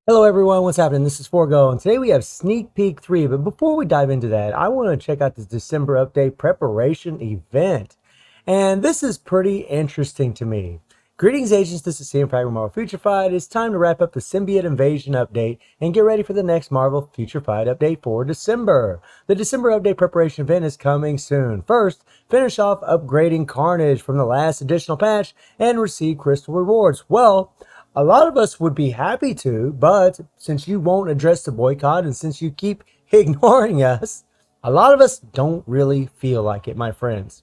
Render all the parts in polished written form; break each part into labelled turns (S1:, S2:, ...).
S1: Hello everyone, what's happening? This is Forgo, and today we have Sneak Peek 3, but before we dive into that, I want to check out this December update preparation event. And this is pretty interesting to me. Greetings agents, this is CM Fragment Marvel Future Fight. It's time to wrap up the Symbiote Invasion update and get ready for the next Marvel Future Fight update for December. The December update preparation event is coming soon. First, finish off upgrading Carnage from the last additional patch and receive crystal rewards. Well, a lot of us would be happy to, but since you won't address the boycott and since you keep ignoring us, a lot of us don't really feel like it, my friends.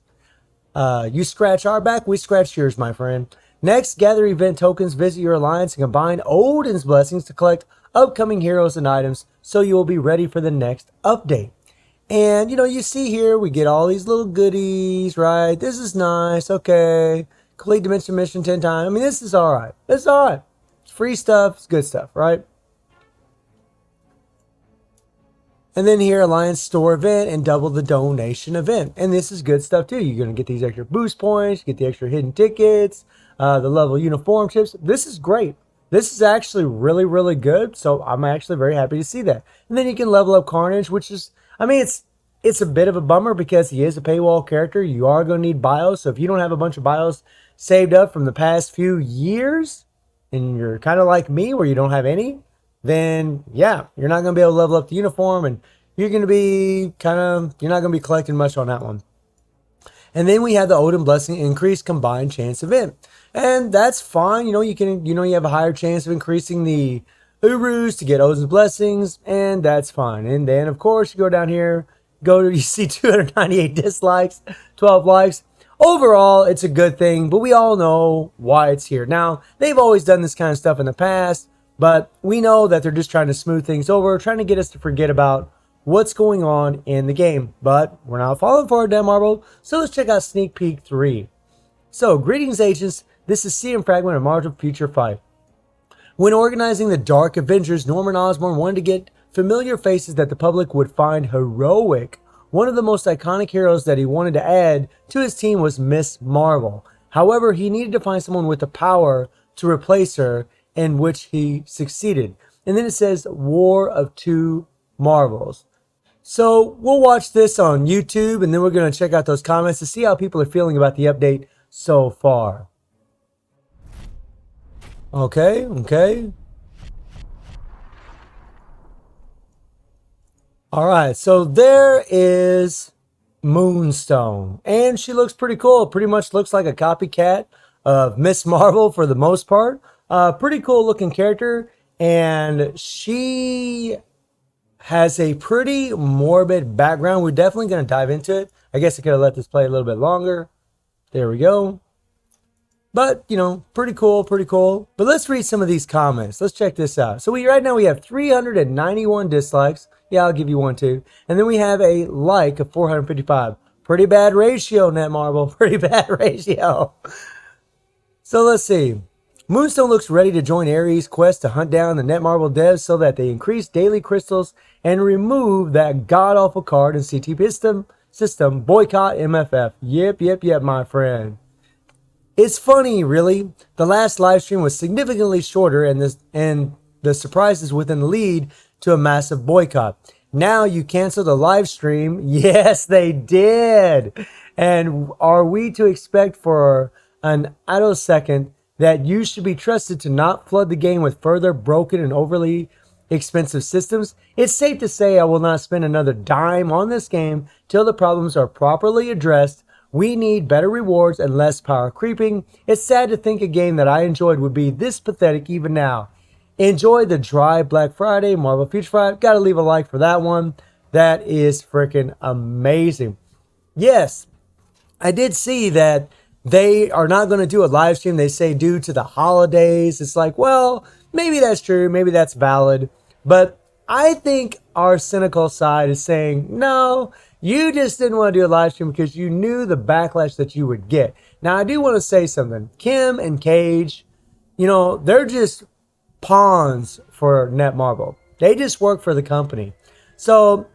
S1: You scratch our back, we scratch yours, my friend. Next, gather event tokens, visit your alliance, and combine Odin's blessings to collect upcoming heroes and items so you will be ready for the next update. And, you see here, we get all these little goodies, right? This is nice, okay. Complete Dimension Mission 10 times. I mean, this is all right. This is all right. It's free stuff. It's good stuff, right? And then here, Alliance Store event and double the donation event. And this is good stuff, too. You're going to get these extra boost points, get the extra hidden tickets, the level uniform chips. This is great. This is actually really, really good. So I'm actually very happy to see that. And then you can level up Carnage, which is, I mean, it's a bit of a bummer because he is a paywall character. You are going to need bios. So if you don't have a bunch of bios saved up from the past few years and you're kind of like me where you don't have any, then yeah, you're not going to be able to level up the uniform and you're going to be you're not going to be collecting much on that one. And then we have the Odin Blessing Increased Combined Chance event. And that's fine. You have a higher chance of increasing the Urus to get Odin's Blessings, and that's fine. And then, of course, you go down here, you see 298 dislikes, 12 likes. Overall, it's a good thing, but we all know why it's here. Now, they've always done this kind of stuff in the past, but we know that they're just trying to smooth things over, trying to get us to forget about what's going on in the game. But we're not falling for it, damn Marvel, so let's check out Sneak Peek 3. So, greetings agents, this is CM Fragment of Marvel Future Fight. When organizing the Dark Avengers, Norman Osborn wanted to get familiar faces that the public would find heroic. One of the most iconic heroes that he wanted to add to his team was Miss Marvel. However, he needed to find someone with the power to replace her, in which he succeeded. And then it says War of Two Marvels. So we'll watch this on YouTube and then we're going to check out those comments to see how people are feeling about the update so far. Okay. All right, so there is Moonstone, and she looks pretty cool. It pretty much looks like a copycat of Miss Marvel for the most part. Pretty cool looking character, and she has a pretty morbid background. We're definitely going to dive into it. I guess I could have let this play a little bit longer. There we go. But, pretty cool. But let's read some of these comments. Let's check this out. So right now we have 391 dislikes. Yeah, I'll give you one too. And then we have a like of 455. Pretty bad ratio, Netmarble. Pretty bad ratio. So let's see. Moonstone looks ready to join Ares' quest to hunt down the Netmarble devs so that they increase daily crystals and remove that god-awful card in CT system. Boycott MFF. Yep, my friend. It's funny, really. The last live stream was significantly shorter and the surprises within the lead to a massive boycott. Now you cancel the live stream. Yes, they did. And are we to expect for an attosecond that you should be trusted to not flood the game with further broken and overly expensive systems? It's safe to say I will not spend another dime on this game till the problems are properly addressed. We need better rewards and less power creeping. It's sad to think a game that I enjoyed would be this pathetic even now. Enjoy the dry Black Friday, Marvel Future Fight. Gotta leave a like for that one. That is freaking amazing. Yes, I did see that they are not going to do a live stream. They say due to the holidays. It's like, well, maybe that's true. Maybe that's valid. But I think our cynical side is saying, no, you just didn't want to do a live stream because you knew the backlash that you would get. Now, I do want to say something. Kim and Cage, they're just pawns for Netmarble. They just work for the company. So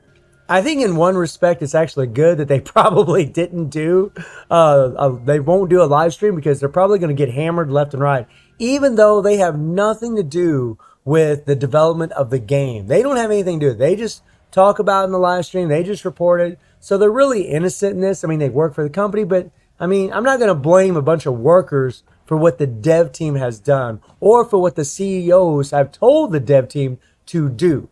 S1: I think in one respect, it's actually good that they probably didn't do, they won't do a live stream because they're probably going to get hammered left and right, even though they have nothing to do with the development of the game. They don't have anything to do with it. They just talk about it in the live stream. They just report it. So they're really innocent in this. I mean, they work for the company, but I mean, I'm not going to blame a bunch of workers for what the dev team has done or for what the CEOs have told the dev team to do.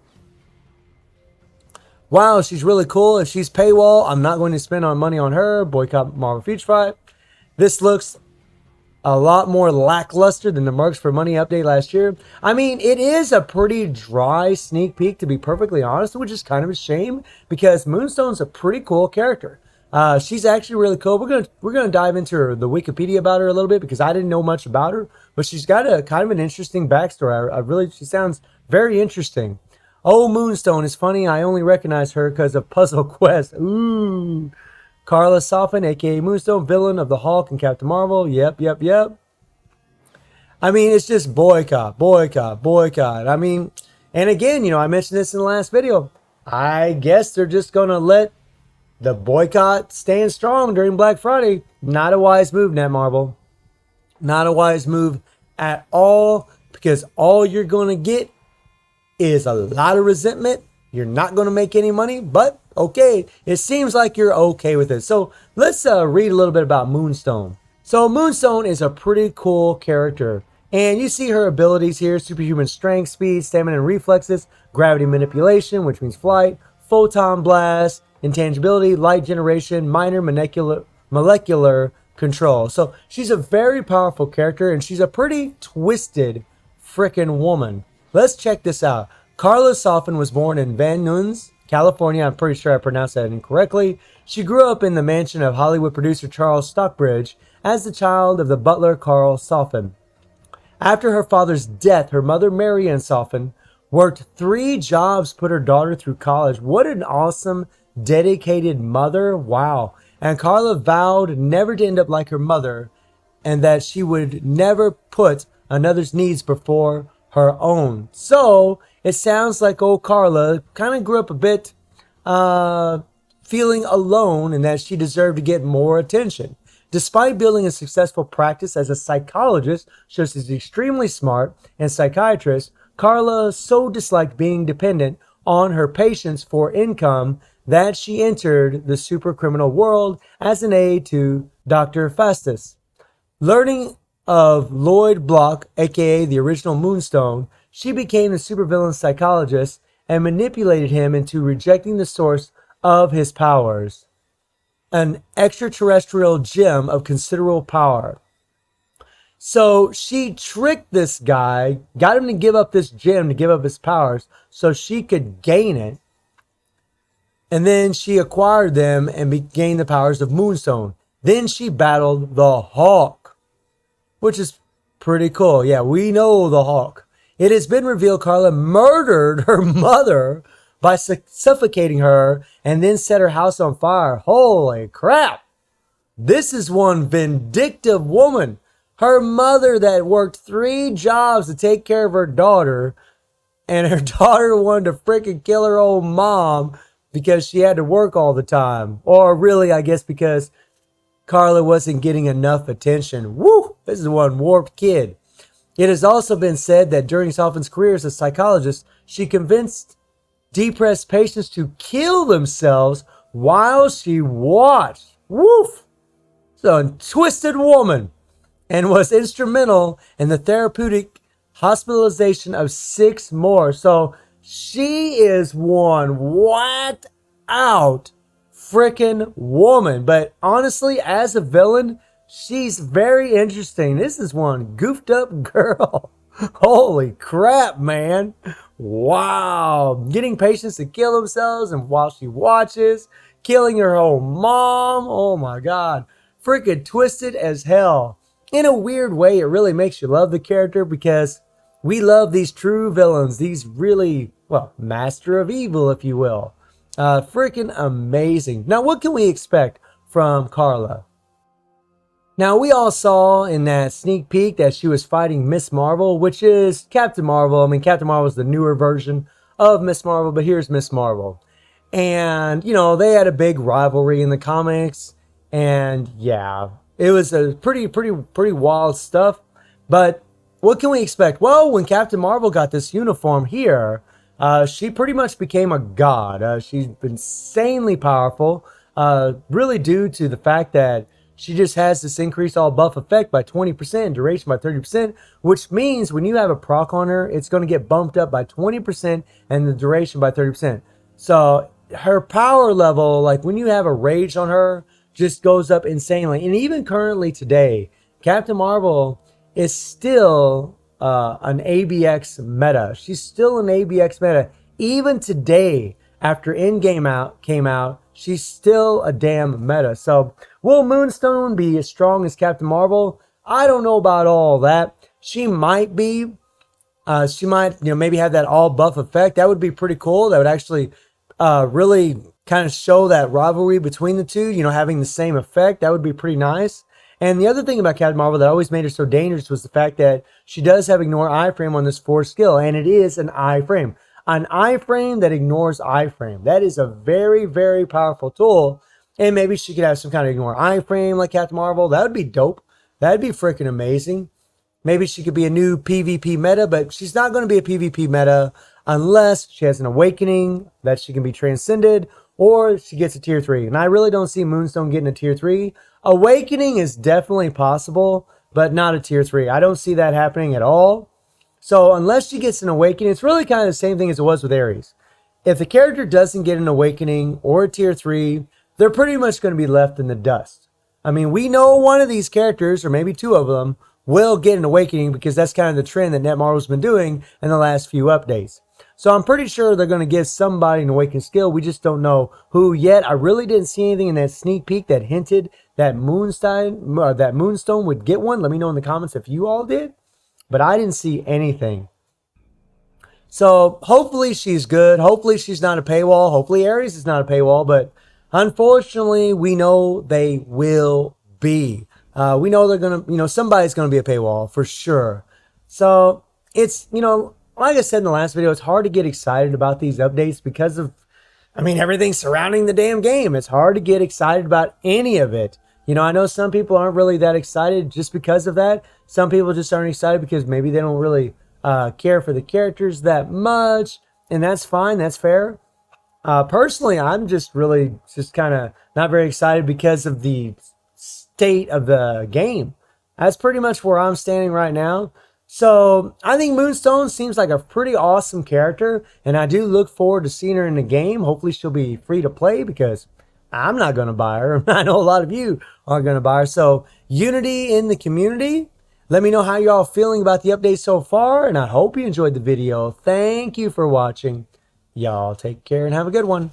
S1: Wow, she's really cool. If she's paywall, I'm not going to spend money on her. Boycott Marvel Future Fight. This looks a lot more lackluster than the Mercs for Money update last year. I mean, it is a pretty dry sneak peek, to be perfectly honest, which is kind of a shame because Moonstone's a pretty cool character. She's actually really cool. We're gonna dive into the Wikipedia about her a little bit because I didn't know much about her, but she's got a kind of an interesting backstory. She sounds very interesting. Oh, Moonstone is funny. I only recognize her because of Puzzle Quest. Ooh. Carla Soffin, a.k.a. Moonstone, villain of the Hulk and Captain Marvel. Yep. I mean, it's just boycott. I mean, and again, I mentioned this in the last video. I guess they're just going to let the boycott stand strong during Black Friday. Not a wise move, Netmarble. Not a wise move at all because all you're going to get is a lot of resentment. You're not going to make any money, but okay, it seems like you're okay with it. So let's read a little bit about Moonstone. So Moonstone is a pretty cool character, and you see her abilities here: superhuman strength, speed, stamina, and reflexes, gravity manipulation, which means flight, photon blast, intangibility, light generation, minor molecular control. So she's a very powerful character, and she's a pretty twisted frickin' woman. Let's check this out. Carla Soffin was born in Van Nuys, California. I'm pretty sure I pronounced that incorrectly. She grew up in the mansion of Hollywood producer Charles Stockbridge as the child of the butler Carl Soffin. After her father's death, her mother Marianne Soffin worked 3 jobs to put her daughter through college. What an awesome, dedicated mother. Wow. And Carla vowed never to end up like her mother and that she would never put another's needs before her own. So it sounds like old Carla kind of grew up a bit feeling alone and that she deserved to get more attention. Despite building a successful practice as a psychologist, so she's extremely smart and psychiatrist, Carla so disliked being dependent on her patients for income that she entered the super criminal world as an aide to Dr. Faustus. Learning of Lloyd Block, aka the original Moonstone, she became the supervillain psychologist and manipulated him into rejecting the source of his powers, an extraterrestrial gem of considerable power. So she tricked this guy, got him to give up this gem, to give up his powers, so she could gain it. And then she acquired them and gained the powers of Moonstone. Then she battled the Hulk, which is pretty cool. Yeah, we know the Hulk. It has been revealed Carla murdered her mother by suffocating her and then set her house on fire. Holy crap. This is one vindictive woman. Her mother that worked 3 jobs to take care of her daughter, and her daughter wanted to freaking kill her old mom because she had to work all the time. Or really, I guess because Carla wasn't getting enough attention. Woo! This is one warped kid. It has also been said that during Soffin's career as a psychologist, she convinced depressed patients to kill themselves while she watched. Woof! So a twisted woman, and was instrumental in the therapeutic hospitalization of 6 more. So she is one whacked out freaking woman. But honestly, as a villain, she's very interesting. This is one goofed up girl. Holy crap, man. Wow. Getting patients to kill themselves and while she watches, killing her own mom. Oh my God. Freaking twisted as hell. In a weird way, it really makes you love the character because we love these true villains. These really, well, master of evil, if you will. Freaking amazing. Now, what can we expect from Carla? Now, we all saw in that sneak peek that she was fighting Miss Marvel, which is Captain Marvel. I mean, Captain Marvel is the newer version of Miss Marvel, but here's Miss Marvel. And, they had a big rivalry in the comics. And, yeah, it was a pretty wild stuff. But what can we expect? Well, when Captain Marvel got this uniform here, she pretty much became a god. She's insanely powerful, really due to the fact that she just has this increased all buff effect by 20%, duration by 30%, which means when you have a proc on her, it's going to get bumped up by 20% and the duration by 30%. So her power level, like when you have a rage on her, just goes up insanely. And even currently today, Captain Marvel is still an ABX meta. She's still an ABX meta. Even today, after Endgame came out, she's still a damn meta. So will Moonstone be as strong as Captain Marvel? I don't know about all that. She might be. She might, maybe have that all buff effect. That would be pretty cool. That would actually really kind of show that rivalry between the two, having the same effect. That would be pretty nice. And the other thing about Captain Marvel that always made her so dangerous was the fact that she does have ignore iframe on this 4 skill, and it is an iframe. An iframe that ignores iframe. That is a very, very powerful tool. And maybe she could have some kind of ignore iframe like Captain Marvel. That would be dope. That'd be freaking amazing. Maybe she could be a new PvP meta, but she's not going to be a PvP meta unless she has an awakening that she can be transcended, or she gets a tier 3. And I really don't see Moonstone getting a tier 3. Awakening is definitely possible, but not a tier 3. I don't see that happening at all. So unless she gets an awakening, it's really kind of the same thing as it was with Ares. If the character doesn't get an awakening or a tier 3, they're pretty much going to be left in the dust. I mean, we know one of these characters, or maybe 2 of them, will get an awakening because that's kind of the trend that Netmarvel's been doing in the last few updates. So I'm pretty sure they're going to give somebody an awakened skill. We just don't know who yet. I really didn't see anything in that sneak peek that hinted that Moonstone would get one. Let me know in the comments if you all did. But I didn't see anything. So hopefully she's good. Hopefully she's not a paywall. Hopefully Ares is not a paywall. But unfortunately, we know they will be. We know they're going to, somebody's going to be a paywall for sure. So it's, like I said in the last video, it's hard to get excited about these updates because of, everything surrounding the damn game. It's hard to get excited about any of it. I know some people aren't really that excited just because of that. Some people just aren't excited because maybe they don't really care for the characters that much. And that's fine. That's fair. Personally, I'm just kind of not very excited because of the state of the game. That's pretty much where I'm standing right now. So I think Moonstone seems like a pretty awesome character, and I do look forward to seeing her in the game. Hopefully she'll be free to play because I'm not going to buy her. I know a lot of you aren't going to buy her. So unity in the community. Let me know how y'all feeling about the update so far, and I hope you enjoyed the video. Thank you for watching. Y'all take care and have a good one.